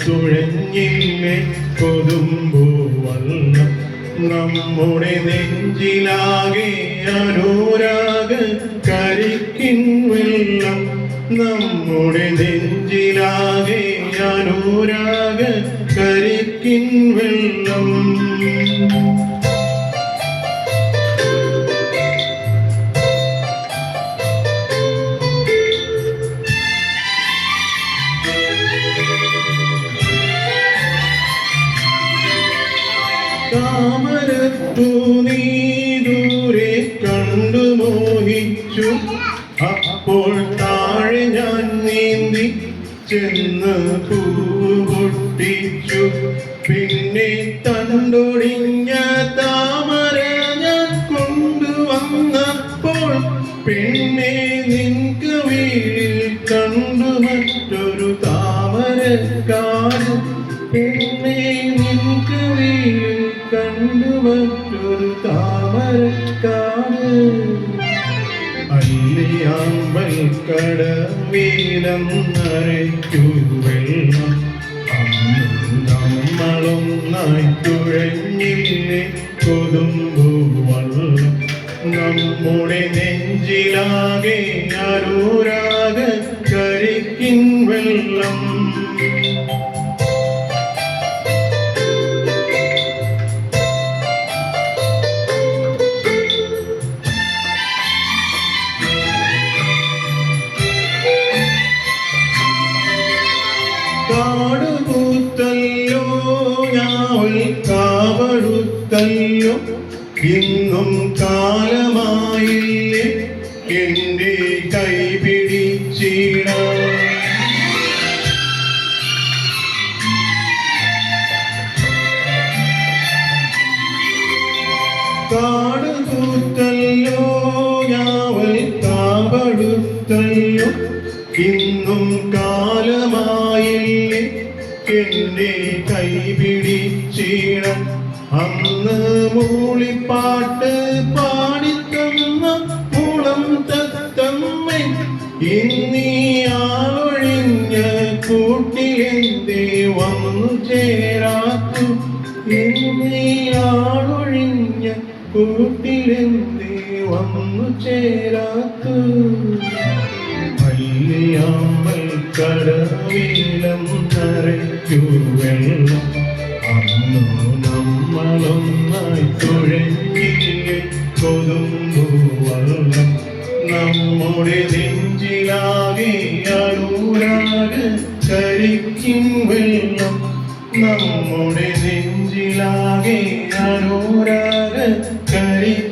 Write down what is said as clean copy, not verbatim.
തുഴഞ്ഞില്ലേ കൊതുമ്പൂവള്ളം നമ്മുടെ നെഞ്ചിലാകെ അനുരാഗ കരിക്കിൻ വെള്ളം നമ്മുടെ നെഞ്ചിലാകെ അനുരാഗ കരിക്കിൻ വെള്ളം താമരപ്പൂ നീ ദൂരെ കണ്ടു മോഹിച്ചു അപ്പോൾ താഴെ ഞാൻ നീന്തി ചെന്ന് പൂവ് പൊട്ടിച്ചു പിന്നെ തണ്ടൊടിഞ്ഞ താമര ഞാൻ കൊണ്ടുവന്നപ്പോൾ പിന്നെ നിൻക്ക് വീഴിൽ കണ്ടു മറ്റൊരു താമരക്കാട് പിന്നെ നിൻക്ക് വീഴിൽ കണ്ടു മറ്റൊരു താമരക്കാട് അല്ലിയാമ്പൽ കടവിലം നരയ്ക്കു വെള്ളം അന്ന് നമ്മളൊന്നായി തുഴഞ്ഞില്ലേ കൊതുമ്പൂവള്ളം നമ്മുടെ നെഞ്ചിലാകെ അനുരാഗ കരിക്കിൻ വെള്ളം കാടുകൂത്തല്ലോ ഞാവൽ കാവടുത്തല്ലോ ഇന്നും കാലമായില്ലേ എൻ്റെ കൈ പിടിച്ചിടാൻ കാടുകൂത്തല്ലോ ഞാവൽ കാവടുത്തല്ലോ ഇന്നും കാലമായില്ലേ എൻ്റെ കൈ പിടിച്ചിടം അന്ന് മൂളിപ്പാട്ട് പാടിത്തന്ന മുളം തത്തമ്മ ഇന്നീയാളൊഴിഞ്ഞ കൂട്ടിലെന്തേ വന്നു ചേരാത്തു ഇന്നീയാളൊഴിഞ്ഞ കൂട്ടിലെന്തേ വന്നു ചേരാത്തു അല്ലിയാമ്പൽ കടവിലം നരയ്ക്കു വെള്ളം അന്നു നമ്മളൊന്നായി തുഴഞ്ഞില്ലേ കൊതുമ്പൂവള്ളം നമ്മുടെ നെഞ്ചിലാകെ അനുരാഗ കരിക്കിൻ വെള്ളം നമ്മുടെ നെഞ്ചിലാകെ അനുരാഗ കരിക്കിൻ